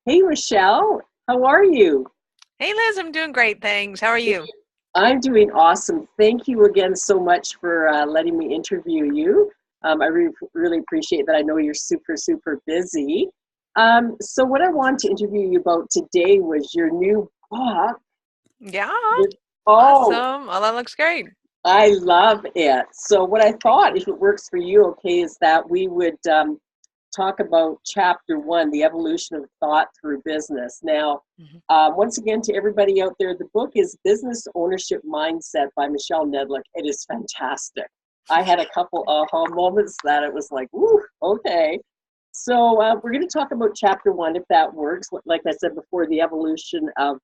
Hey, Rochelle, how are you? Hey Liz, I'm doing great, thanks. How are you? I'm doing awesome. Thank you again so much for letting me interview you. I really appreciate that. I know you're super, super busy. So, what I want to interview you about today was your new book. Yeah, Oh, awesome. Oh, that looks great. I love it. So, what I thought, if it works for you, okay, is that we would talk about chapter one, the evolution of thought through business. Now, Mhm. once again, to everybody out there, the book is Business Ownership Mindset by Michelle Nedelec. It is fantastic. I had a couple aha moments that it was like, woo, okay. So we're going to talk about chapter one, if that works. Like I said before, the evolution of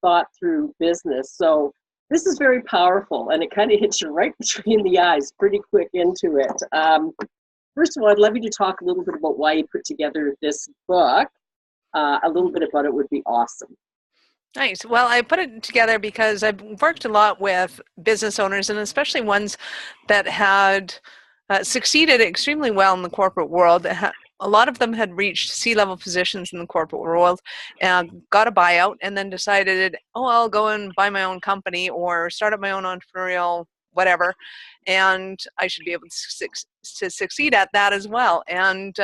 thought through business. So this is very powerful, and it kind of hits you right between the eyes pretty quick into it. First of all, I'd love you to talk a little bit about why you put together this book. A little bit about it would be awesome. Nice. Well, I put it together because I've worked a lot with business owners and especially ones that had succeeded extremely well in the corporate world. A lot of them had reached C-level positions in the corporate world and got a buyout and then decided, oh, I'll go and buy my own company or start up my own entrepreneurial whatever, and I should be able to succeed at that as well. And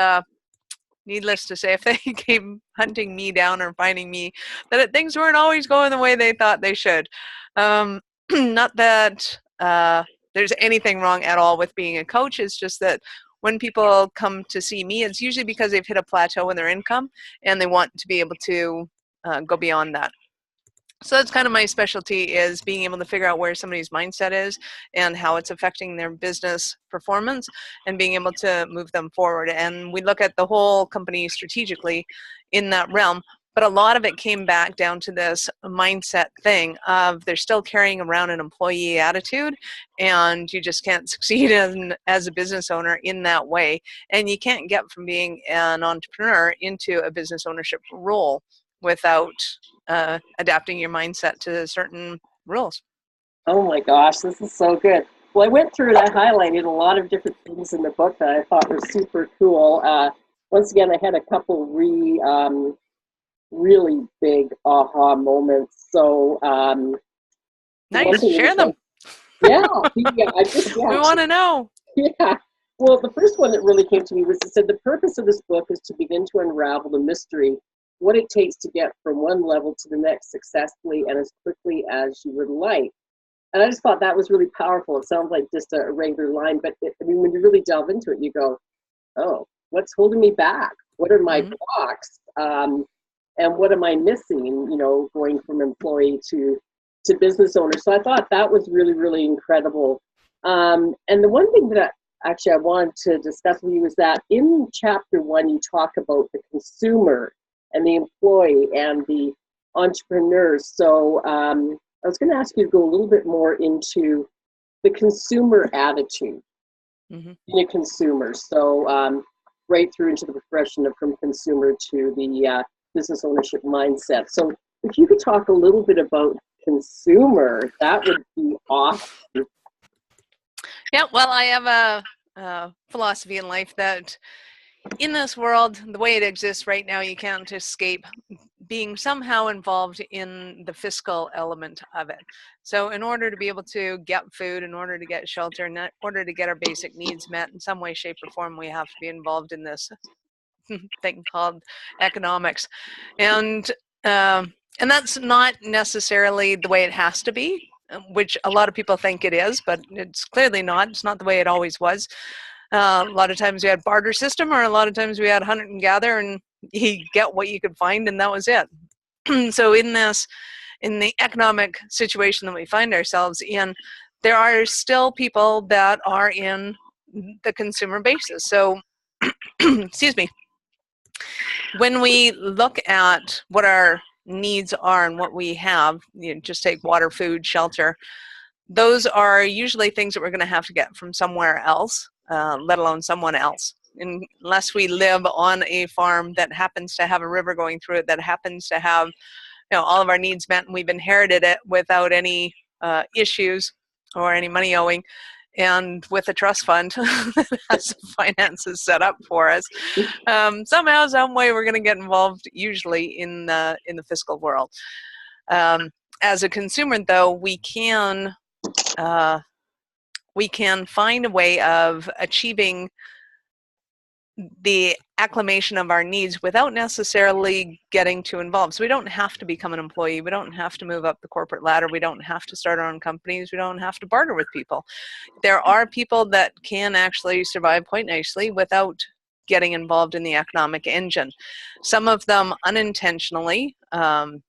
needless to say, if they came hunting me down or finding me, that things weren't always going the way they thought they should. Not that there's anything wrong at all with being a coach. It's just that when people come to see me, it's usually because they've hit a plateau in their income and they want to be able to go beyond that. So that's kind of my specialty, is being able to figure out where somebody's mindset is and how it's affecting their business performance and being able to move them forward. And we look at the whole company strategically in that realm. But a lot of it came back down to this mindset thing of they're still carrying around an employee attitude, and you just can't succeed as a business owner in that way. And you can't get from being an entrepreneur into a business ownership role without adapting your mindset to certain rules. Oh my gosh, this is so good. Well, I went through and I highlighted a lot of different things in the book that I thought were super cool. Once again, I had a couple really big aha moments. So the one Nice, thing that share was them. like, yeah, I just, We yeah, want to know. yeah. Well, the first one that really came to me was it said the purpose of this book is to begin to unravel the mystery, what it takes to get from one level to the next successfully and as quickly as you would like. And I just thought that was really powerful. It sounds like just a regular line, but I mean, when you really delve into it, you go, oh, what's holding me back? What are my Mm-hmm. blocks? And what am I missing? Going from employee to business owner. So I thought that was really, really incredible. And the one thing that I wanted to discuss with you is that in chapter one, you talk about the consumer and the employee and the entrepreneurs. So I was going to ask you to go a little bit more into the consumer attitude Mm-hmm. in a consumer. So right through into the progression of from consumer to the business ownership mindset. So if you could talk a little bit about consumer, that would be awesome. Yeah, well, I have a philosophy in life that in this world, the way it exists right now, you can't escape being somehow involved in the fiscal element of it. So in order to be able to get food, in order to get shelter, in order to get our basic needs met in some way, shape, or form, we have to be involved in this thing called economics. And and that's not necessarily the way it has to be, which a lot of people think it is, but it's clearly not. It's not the way it always was. A lot of times we had barter system, or a lot of times we had hunt and gather, and you get what you could find, and that was it. So in the economic situation that we find ourselves in, there are still people that are in the consumer basis. So, excuse me, when we look at what our needs are and what we have, just take water, food, shelter, those are usually things that we're going to have to get from somewhere else, let alone someone else. Unless we live on a farm that happens to have a river going through it, that happens to have all of our needs met, and we've inherited it without any issues or any money owing, and with a trust fund that has the finances set up for us. Somehow, some way, we're going to get involved, usually in the fiscal world. As a consumer, though, we can find a way of achieving the acclimation of our needs without necessarily getting too involved. So we don't have to become an employee. We don't have to move up the corporate ladder. We don't have to start our own companies. We don't have to barter with people. There are people that can actually survive quite nicely without getting involved in the economic engine. Some of them unintentionally, and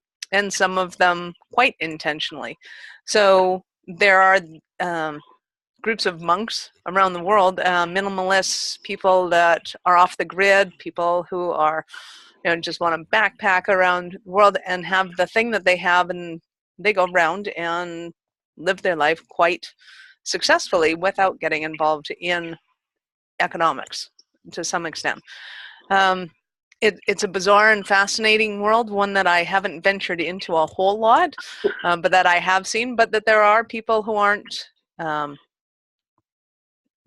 some of them quite intentionally. So there are groups of monks around the world, minimalists, people that are off the grid, people who are, just want to backpack around the world and have the thing that they have, and they go around and live their life quite successfully without getting involved in economics to some extent. It's a bizarre and fascinating world, one that I haven't ventured into a whole lot, but that I have seen, but that there are people who aren't,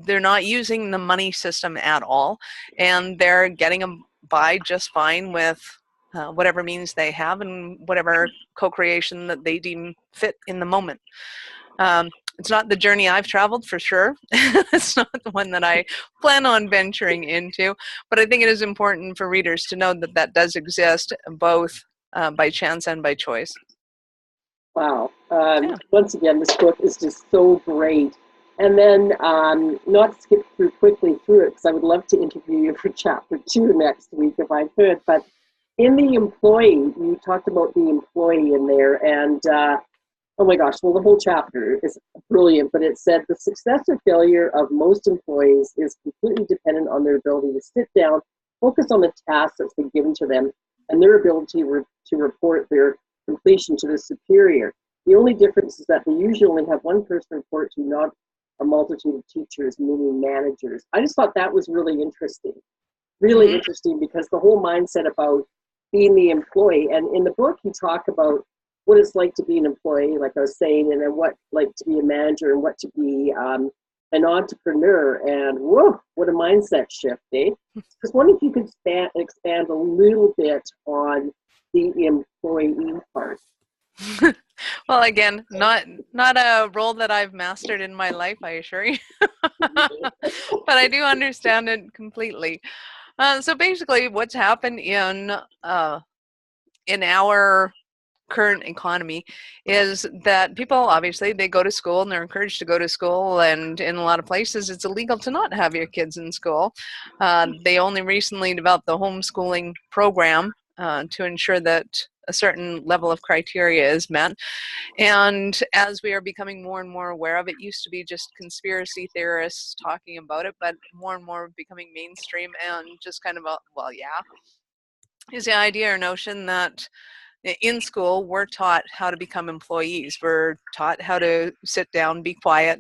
they're not using the money system at all, and they're getting by just fine with whatever means they have and whatever co-creation that they deem fit in the moment. It's not the journey I've traveled, for sure. It's not the one that I plan on venturing into, but I think it is important for readers to know that that does exist, both by chance and by choice. Wow. Once again, this book is just so great. And then, not to skip quickly through it, because I would love to interview you for chapter 2 next week if I could, but in the employee, you talked about the employee in there, and oh my gosh, well, the whole chapter is brilliant, but it said the success or failure of most employees is completely dependent on their ability to sit down, focus on the task that's been given to them, and their ability to report their completion to the superior. The only difference is that they usually only have one person report to, not a multitude of teachers, meaning managers. I just thought that was really interesting. Really interesting, because the whole mindset about being the employee, and in the book you talk about what it's like to be an employee, like I was saying, and then what like to be a manager and what to be an entrepreneur, and whoa, what a mindset shift, eh? Just wondering if you could expand a little bit on the employee part. Well, again, not a role that I've mastered in my life, I assure you, but I do understand it completely. So basically, what's happened in our current economy is that people, obviously, they go to school and they're encouraged to go to school, and in a lot of places it's illegal to not have your kids in school. They only recently developed the homeschooling program to ensure that a certain level of criteria is met. And as we are becoming more and more aware of it, used to be just conspiracy theorists talking about it, but more and more becoming mainstream, and just kind of is the idea or notion that in school we're taught how to become employees. We're taught how to sit down, be quiet,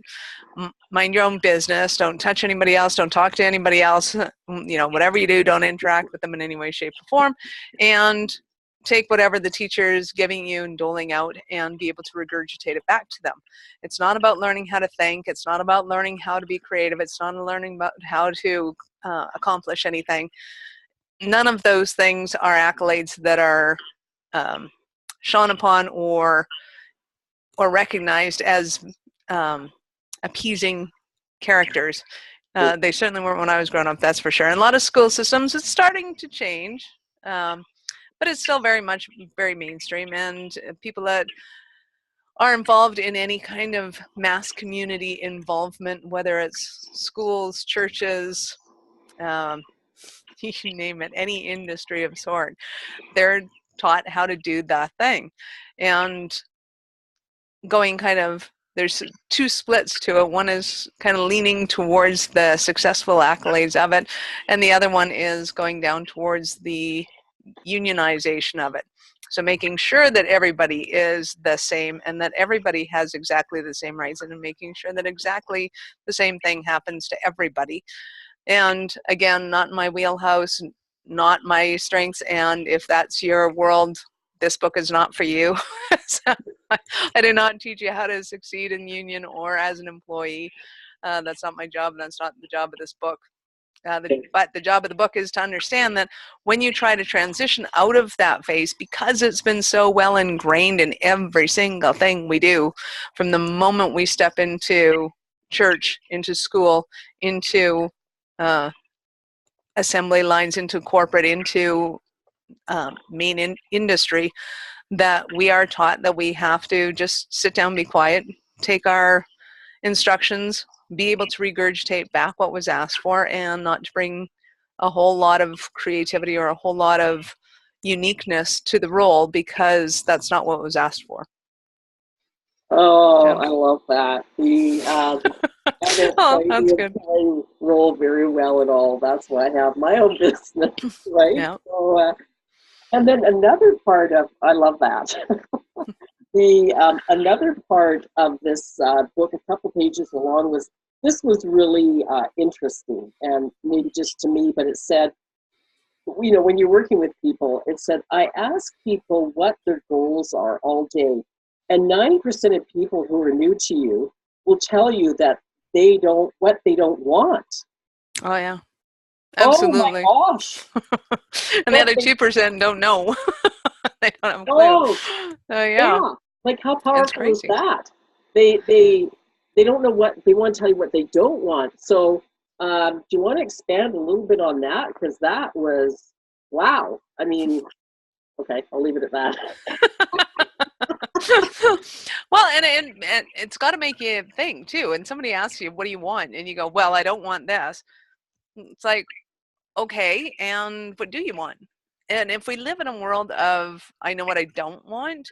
mind your own business, don't touch anybody else, don't talk to anybody else, whatever you do, don't interact with them in any way, shape, or form, and take whatever the teacher is giving you and doling out and be able to regurgitate it back to them. It's not about learning how to think. It's not about learning how to be creative. It's not learning about how to accomplish anything. None of those things are accolades that are shone upon or recognized as appeasing characters. They certainly weren't when I was growing up, that's for sure. And a lot of school systems, it's starting to change. But it's still very mainstream, and people that are involved in any kind of mass community involvement, whether it's schools, churches, you name it, any industry of sort, they're taught how to do that thing. And there's two splits to it. One is kind of leaning towards the successful accolades of it, and the other one is going down towards the unionization of it. So making sure that everybody is the same and that everybody has exactly the same rights, and making sure that exactly the same thing happens to everybody. And again, not my wheelhouse, not my strengths, and if that's your world, this book is not for you. So I do not teach you how to succeed in union or as an employee. That's not my job, and that's not the job of this book. But the job of the book is to understand that when you try to transition out of that phase, because it's been so well ingrained in every single thing we do, from the moment we step into church, into school, into assembly lines, into corporate, into main industry, that we are taught that we have to just sit down, be quiet, take our instructions, be able to regurgitate back what was asked for, and not to bring a whole lot of creativity or a whole lot of uniqueness to the role, because that's not what was asked for. Oh, Yeah. I love that. I don't Oh, play that's the good. employee role very well at all. That's why I have my own business, right? Yeah. So, and then another part of, I love that. Another part of this book, a couple pages along, this was really interesting, and maybe just to me, but it said, when you're working with people, it said, I ask people what their goals are all day. And 90% of people who are new to you will tell you that what they don't want. Oh, yeah. Oh my Absolutely. gosh. And the other 2% don't know. They don't have a clue. Oh, yeah. Like, how It's powerful is crazy. that? They don't know what they want to tell you, what they don't want. So do you want to expand a little bit on that? Because that was, wow. I mean, okay, I'll leave it at that. Well, and it's got to make you think too. And somebody asks you, what do you want? And you go, well, I don't want this. It's like, okay, and what do you want? And if we live in a world of, I know what I don't want,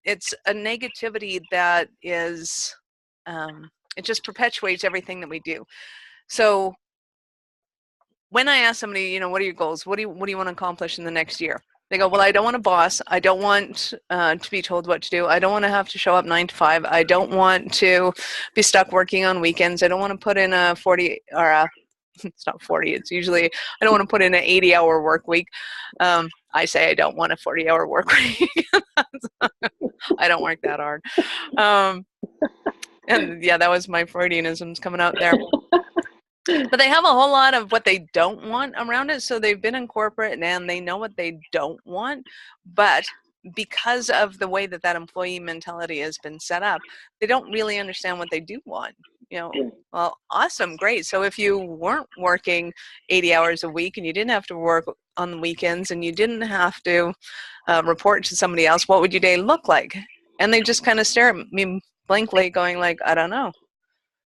it's a negativity that is, it just perpetuates everything that we do. So when I ask somebody, what are your goals? What do you want to accomplish in the next year? They go, well, I don't want a boss. I don't want to be told what to do. I don't want to have to show up 9 to 5. I don't want to be stuck working on weekends. I don't want to put in a 40 or a, it's not 40. It's usually, I don't want to put in an 80-hour work week. I say I don't want a 40-hour work week. I don't work that hard. And yeah, that was my Freudianisms coming out there. But they have a whole lot of what they don't want around it. So they've been in corporate and they know what they don't want. But because of the way that employee mentality has been set up, they don't really understand what they do want. Well, awesome, great. So if you weren't working 80 hours a week and you didn't have to work on the weekends and you didn't have to report to somebody else, what would your day look like? And they just kind of stare at me blankly going like, I don't know.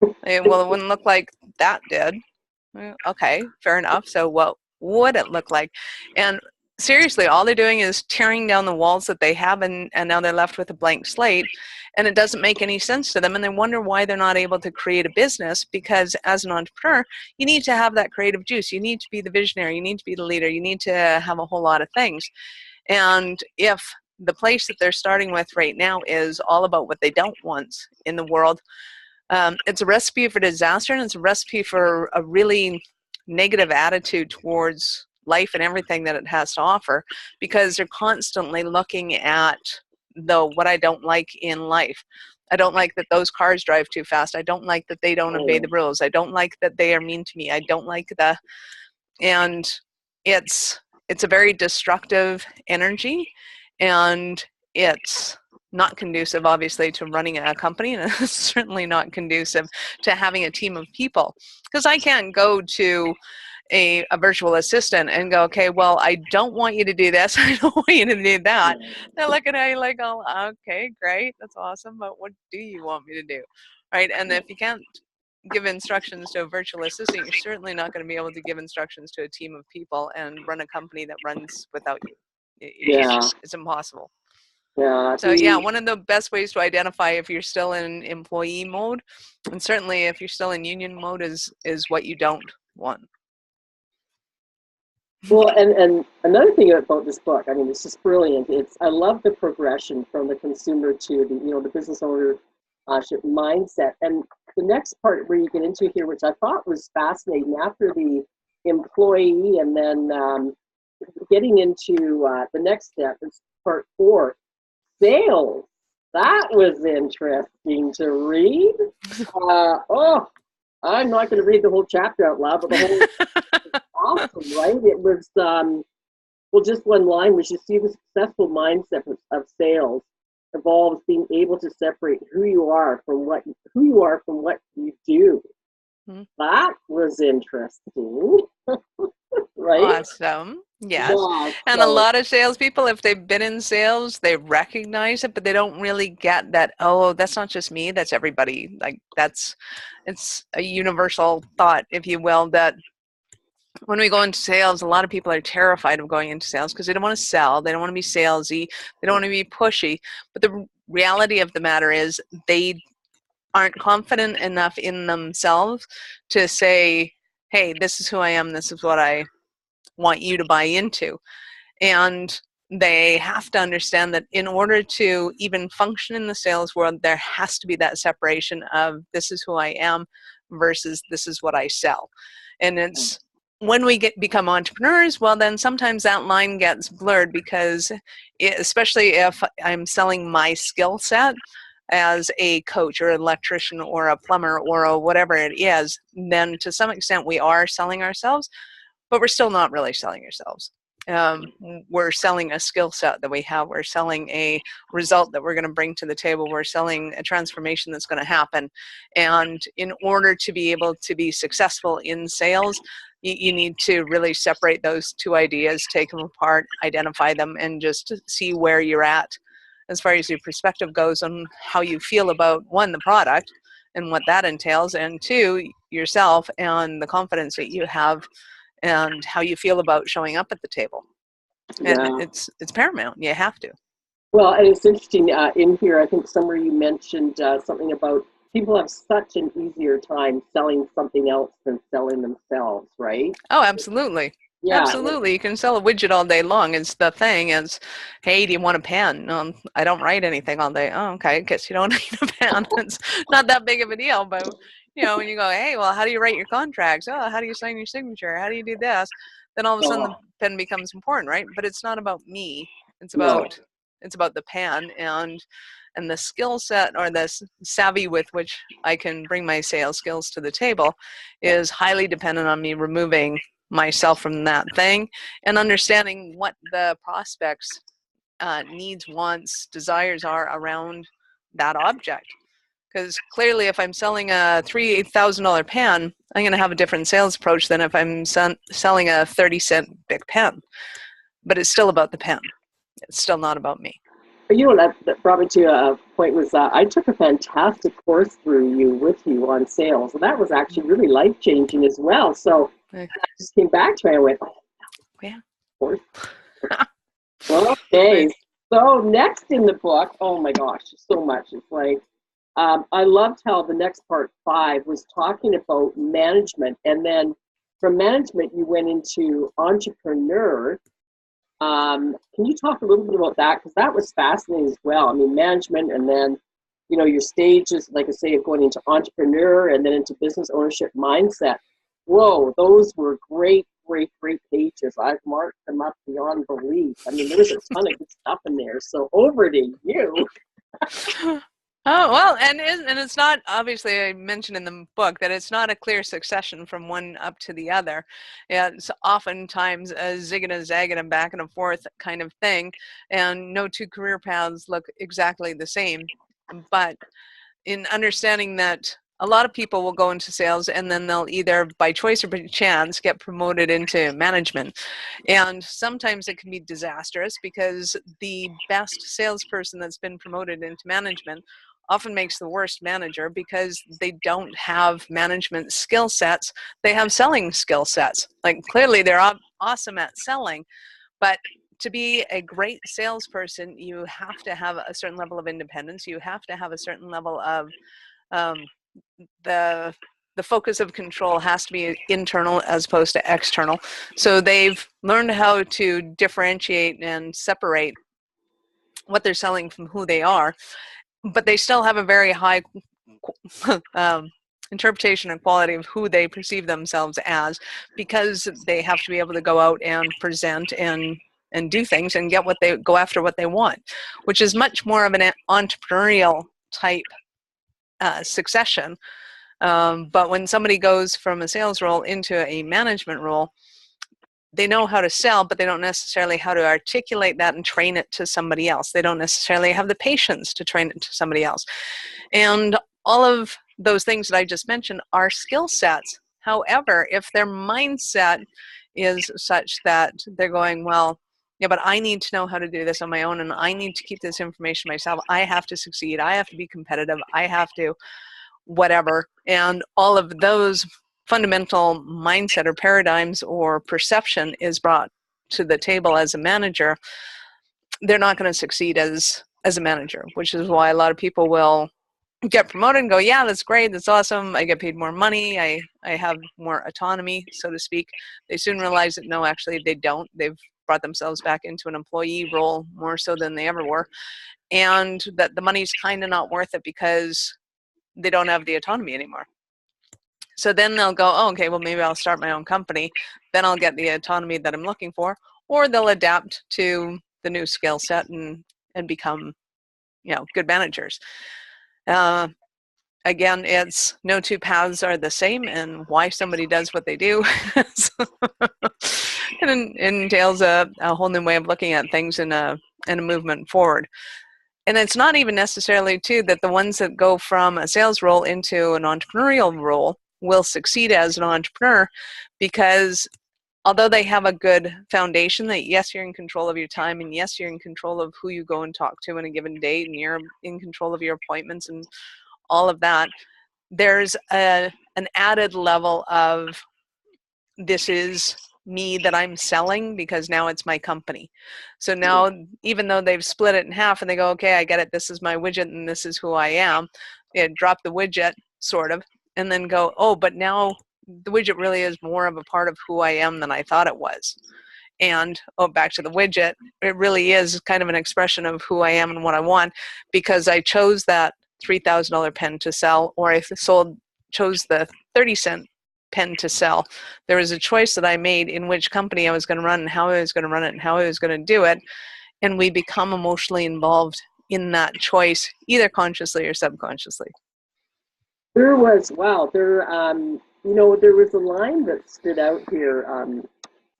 Well, it wouldn't look like that did. Okay, fair enough. So what would it look like? And seriously, all they're doing is tearing down the walls that they have, and now they're left with a blank slate, and it doesn't make any sense to them, and they wonder why they're not able to create a business, because as an entrepreneur, you need to have that creative juice. You need to be the visionary. You need to be the leader. You need to have a whole lot of things. And if the place that they're starting with right now is all about what they don't want in the world, it's a recipe for disaster, and it's a recipe for a really negative attitude towards life and everything that it has to offer, because they're constantly looking at what I don't like in life. I don't like that those cars drive too fast. I don't like that they don't obey the rules. I don't like that they are mean to me. I don't like and it's a very destructive energy, and it's not conducive, obviously, to running a company, and it's certainly not conducive to having a team of people. Because I can't go to a virtual assistant and go, okay, well, I don't want you to do this. I don't want you to do that. They're looking at you like, oh, okay, great, that's awesome, but what do you want me to do? Right? And if you can't give instructions to a virtual assistant, you're certainly not going to be able to give instructions to a team of people and run a company that runs without you. It's impossible. Yeah. So yeah, one of the best ways to identify if you're still in employee mode, and certainly if you're still in union mode, is what you don't want. Well, and another thing about this book, I mean, it's just brilliant. I love the progression from the consumer to the business owner mindset. And the next part where you get into here, which I thought was fascinating, after the employee, and then getting into the next step is part 4, sales. That was interesting to read. I'm not going to read the whole chapter out loud, but the whole awesome, right? It was well, just one line was, you see, the successful mindset of sales involves being able to separate who you are from what you do. Hmm. That was interesting, right? Awesome. Yes. Yeah. And a So lot of salespeople, if they've been in sales, they recognize it, but they don't really get that, oh, that's not just me, that's everybody. Like it's a universal thought, if you will, that when we go into sales, a lot of people are terrified of going into sales because they don't want to sell, they don't want to be salesy, they don't want to be pushy. But the reality of the matter is they aren't confident enough in themselves to say, hey, this is who I am, this is what I want you to buy into. And they have to understand that in order to even function in the sales world, there has to be that separation of this is who I am versus this is what I sell. And it's when we become entrepreneurs, well, then sometimes that line gets blurred because especially if I'm selling my skill set as a coach or an electrician or a plumber or a whatever it is, then to some extent we are selling ourselves, but we're still not really selling ourselves. We're selling a skill set that we have. We're selling a result that we're going to bring to the table. We're selling a transformation that's going to happen. And in order to be able to be successful in sales, you need to really separate those two ideas, take them apart, identify them, and just see where you're at as far as your perspective goes on how you feel about, one, the product and what that entails, and two, yourself and the confidence that you have and how you feel about showing up at the table. And yeah. it's paramount. You have to. Well, and it's interesting in here. I think somewhere you mentioned something about people have such an easier time selling something else than selling themselves, right? Oh, absolutely. Yeah. Absolutely. You can sell a widget all day long. It's the thing is, hey, do you want a pen? I don't write anything all day. Oh, okay. I guess you don't need a pen. It's not that big of a deal. But, when you go, hey, well, how do you write your contracts? Oh, how do you sign your signature? How do you do this? Then all of a sudden the Oh, pen becomes important, right? But it's not about me. It's no. about the pen and the skill set or the savvy with which I can bring my sales skills to the table is highly dependent on me removing myself from that thing and understanding what the prospects needs, wants, desires are around that object. Because clearly if I'm selling a $3,000 pen, I'm going to have a different sales approach than if I'm selling a 30-cent big pen. But it's still about the pen. It's still not about me. That brought me to a point was I took a fantastic course with you on sales, and that was actually really life changing as well. So I just came back to it. I went, oh, Yeah. Course. Okay. So next in the book, oh my gosh, so much. It's like I loved how the next part 5 was talking about management, and then from management you went into entrepreneur. Can you talk a little bit about that? Because that was fascinating as well. I mean, management, and then, your stages, like I say, of going into entrepreneur and then into business ownership mindset. Whoa, those were great, great, great pages. I've marked them up beyond belief. I mean, there was a ton of good stuff in there. So over to you. Oh, well, and it's not, obviously I mentioned in the book that it's not a clear succession from one up to the other. Yeah, it's oftentimes a zig and a zag and a back and a forth kind of thing, and no two career paths look exactly the same. But in understanding that a lot of people will go into sales and then they'll either by choice or by chance get promoted into management. And sometimes it can be disastrous because the best salesperson that's been promoted into management often makes the worst manager because they don't have management skill sets. They have selling skill sets. Like clearly they're awesome at selling, but to be a great salesperson, you have to have a certain level of independence. You have to have a certain level of the focus of control has to be internal as opposed to external. So they've learned how to differentiate and separate what they're selling from who they are, but they still have a very high interpretation and quality of who they perceive themselves as, because they have to be able to go out and present and do things and go after what they want, which is much more of an entrepreneurial type succession But when somebody goes from a sales role into a management role, they know how to sell, but they don't necessarily how to articulate that and train it to somebody else. They don't necessarily have the patience to train it to somebody else. And all of those things that I just mentioned are skill sets. However, if their mindset is such that they're going, well, yeah, but I need to know how to do this on my own, and I need to keep this information myself. I have to succeed. I have to be competitive. I have to whatever. And all of those fundamental mindset or paradigms or perception is brought to the table as a manager, they're not going to succeed as a manager, which is why a lot of people will get promoted and go, yeah, that's great, that's awesome, I get paid more money, I have more autonomy, so to speak. They soon realize that no, actually they don't. They've brought themselves back into an employee role more so than they ever were, and that the money's kind of not worth it because they don't have the autonomy anymore. So then they'll go, oh, okay, well, maybe I'll start my own company. Then I'll get the autonomy that I'm looking for, or they'll adapt to the new skill set and become, good managers. Again, it's no two paths are the same, and why somebody does what they do it entails a whole new way of looking at things in a movement forward. And it's not even necessarily, too, that the ones that go from a sales role into an entrepreneurial role will succeed as an entrepreneur, because although they have a good foundation that, yes, you're in control of your time, and yes, you're in control of who you go and talk to on a given date, and you're in control of your appointments and all of that, there's an added level of, this is me that I'm selling, because now it's my company. So now, even though they've split it in half and they go, okay, I get it, this is my widget and this is who I am, drop the widget, sort of, and then go, oh, but now the widget really is more of a part of who I am than I thought it was. And back to the widget, it really is kind of an expression of who I am and what I want, because I chose that $3,000 pen to sell, or I chose the 30-cent pen to sell. There was a choice that I made in which company I was going to run and how I was going to run it and how I was going to do it. And we become emotionally involved in that choice, either consciously or subconsciously. There was, there was a line that stood out here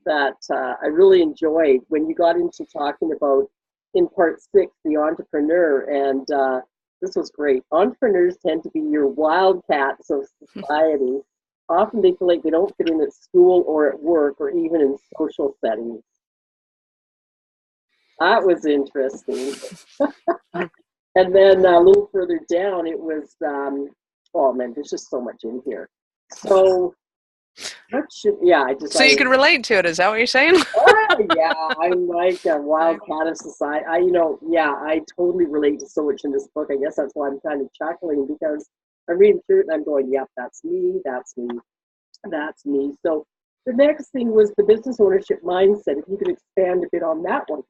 that I really enjoyed when you got into talking about, in part 6, the entrepreneur. And this was great. Entrepreneurs tend to be your wildcats of society. Often they feel like they don't fit in at school or at work or even in social settings. That was interesting. And then a little further down, it was, oh man, there's just so much in here. So, So you can relate to it, is that what you're saying? Yeah, I'm like a wildcat of society. I totally relate to so much in this book. I guess that's why I'm kind of chuckling, because I'm reading through it and I'm going, yep, that's me, that's me, that's me. So the next thing was the business ownership mindset. If you could expand a bit on that one.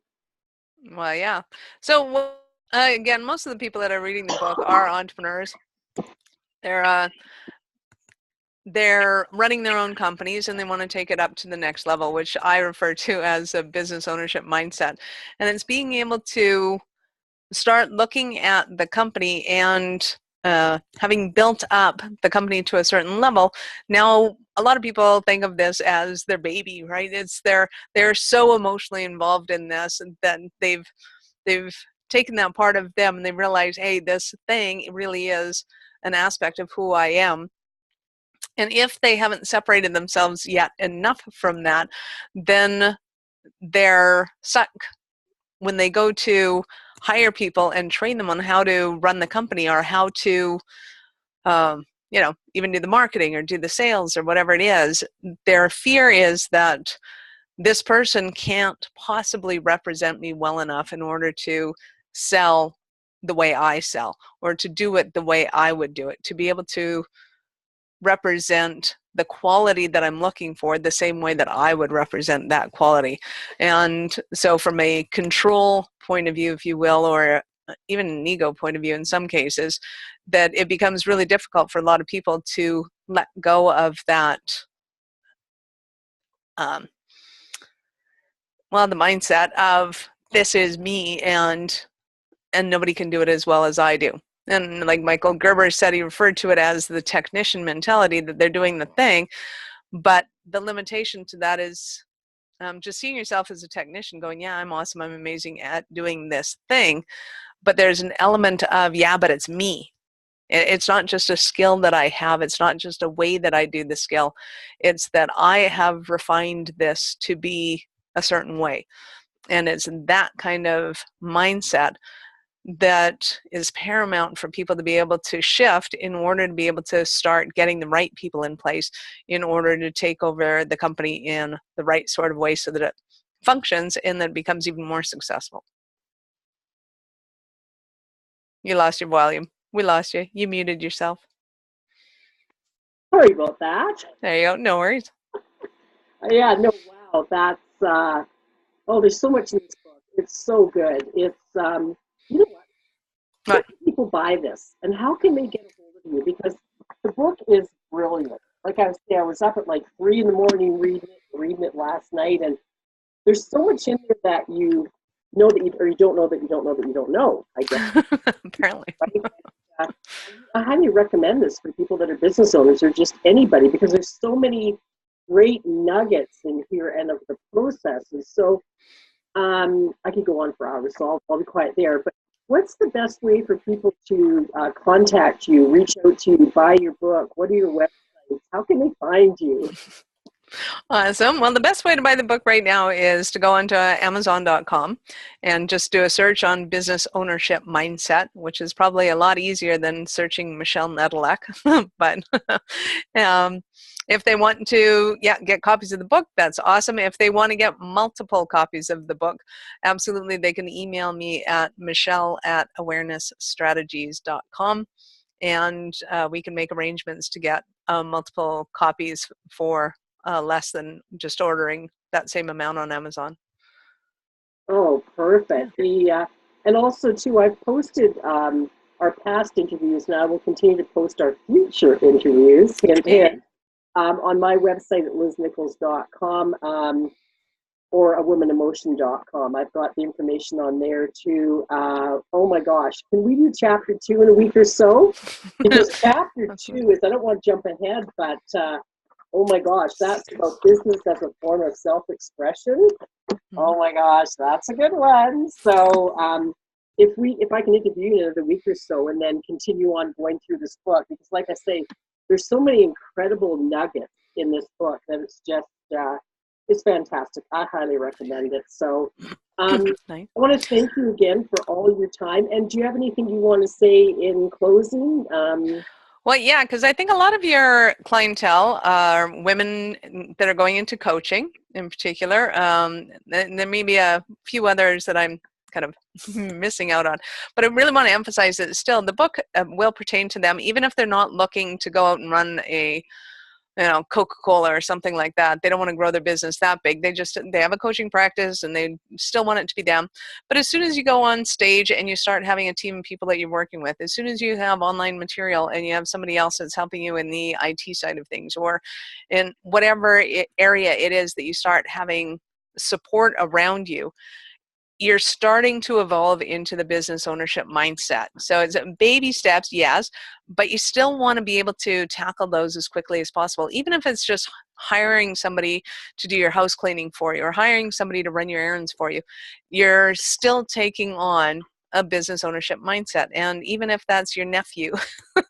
Well, yeah. So again, most of the people that are reading the book are entrepreneurs. They're running their own companies and they want to take it up to the next level, which I refer to as a business ownership mindset. And it's being able to start looking at the company and having built up the company to a certain level. Now, a lot of people think of this as their baby, right? They're so emotionally involved in this that they've taken that part of them and they realize, hey, this thing really is an aspect of who I am. And if they haven't separated themselves yet enough from that, then they're stuck. When they go to hire people and train them on how to run the company or how to, even do the marketing or do the sales or whatever it is, their fear is that this person can't possibly represent me well enough in order to sell the way I sell, or to do it the way I would do it, to be able to represent the quality that I'm looking for the same way that I would represent that quality. And so from a control point of view, if you will, or even an ego point of view in some cases, that it becomes really difficult for a lot of people to let go of that, the mindset of, this is me and nobody can do it as well as I do. And like Michael Gerber said, he referred to it as the technician mentality, that they're doing the thing. But the limitation to that is just seeing yourself as a technician going, yeah, I'm awesome, I'm amazing at doing this thing. But there's an element of, yeah, but it's me. It's not just a skill that I have. It's not just a way that I do the skill. It's that I have refined this to be a certain way. And it's that kind of mindset that is paramount for people to be able to shift in order to be able to start getting the right people in place in order to take over the company in the right sort of way so that it functions and then becomes even more successful. You lost your volume. We lost you. You muted yourself. Sorry about that. There you go. No worries. Yeah, no, wow, that's, oh, there's so much in this book. It's so good. It's, you know what? How can people buy this? And how can they get a hold of you? Because the book is brilliant. Like I was saying, I was up at like 3 a.m. reading it last night, and there's so much in there that you know that you, or you don't know that you don't know that you don't know, I guess. Apparently. Right? I highly recommend this for people that are business owners or just anybody, because there's so many great nuggets in here and of the processes. So I could go on for hours, so I'll be quiet there. But what's the best way for people to contact you, reach out to you, buy your book? What are your websites? How can they find you? Awesome. Well, the best way to buy the book right now is to go onto Amazon.com and just do a search on business ownership mindset, which is probably a lot easier than searching Michelle Nedelec. But if they want to get copies of the book, that's awesome. If they want to get multiple copies of the book, absolutely, they can email me at michelle@awarenessstrategies.com. And we can make arrangements to get multiple copies for less than just ordering that same amount on Amazon. Oh, perfect. And also, too, I've posted our past interviews, and I will continue to post our future interviews on my website at liznichols.com or awomanamotion.com. I've got the information on there, too. Oh, my gosh. Can we do chapter 2 in a week or so? Because chapter 2 is, I don't want to jump ahead, but oh my gosh, that's about business as a form of self-expression. Oh my gosh, that's a good one. So if I can interview you in another week or so and then continue on going through this book, because like I say, there's so many incredible nuggets in this book that it's just, it's fantastic. I highly recommend it. So Nice. I want to thank you again for all your time. And do you have anything you want to say in closing? Well, yeah, because I think a lot of your clientele are women that are going into coaching in particular. And there may be a few others that I'm kind of missing out on. But I really want to emphasize that still the book will pertain to them, even if they're not looking to go out and run a Coca-Cola or something like that. They don't want to grow their business that big. They have a coaching practice and they still want it to be them. But as soon as you go on stage and you start having a team of people that you're working with, as soon as you have online material and you have somebody else that's helping you in the IT side of things or in whatever area it is that you start having support around you, you're starting to evolve into the business ownership mindset. So it's baby steps, yes, but you still want to be able to tackle those as quickly as possible, even if it's just hiring somebody to do your house cleaning for you or hiring somebody to run your errands for you. You're still taking on a business ownership mindset. And even if that's your nephew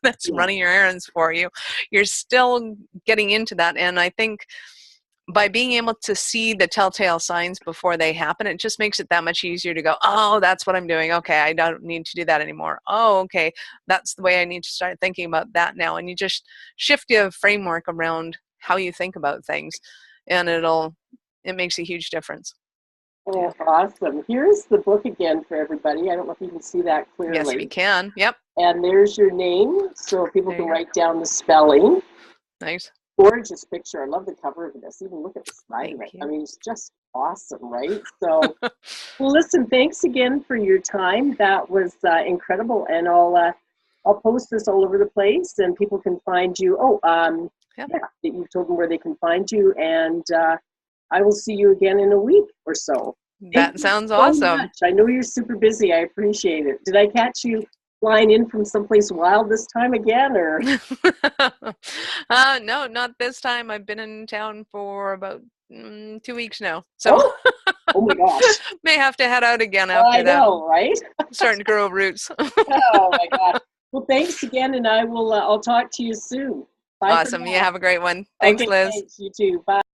that's running your errands for you, you're still getting into that. And I think by being able to see the telltale signs before they happen, it just makes it that much easier to go, oh, that's what I'm doing. Okay, I don't need to do that anymore. Oh, okay, that's the way I need to start thinking about that now. And you just shift your framework around how you think about things, and it makes a huge difference. Oh, awesome. Here's the book again for everybody. I don't know if you can see that clearly. Yes, we can. Yep. And there's your name, so people can write down the spelling. Nice. Gorgeous picture. I love the cover of this. Even look at the side of it. I mean, it's just awesome, right? So, well, listen, thanks again for your time. That was incredible. And I'll post this all over the place, and people can find you. That you've told them where they can find you, and I will see you again in a week or so. That sounds awesome. Much. I know you're super busy. I appreciate it. Did I catch you flying in from someplace wild this time again, or? No, not this time. I've been in town for about 2 weeks now. So Oh, oh my gosh. may have to head out again I after that. know, right? Starting to grow roots. Oh my gosh. Well, thanks again, and I'll talk to you soon. Bye for Awesome. now. You have a great one. Thanks, Okay, Liz. thanks. You too. Bye.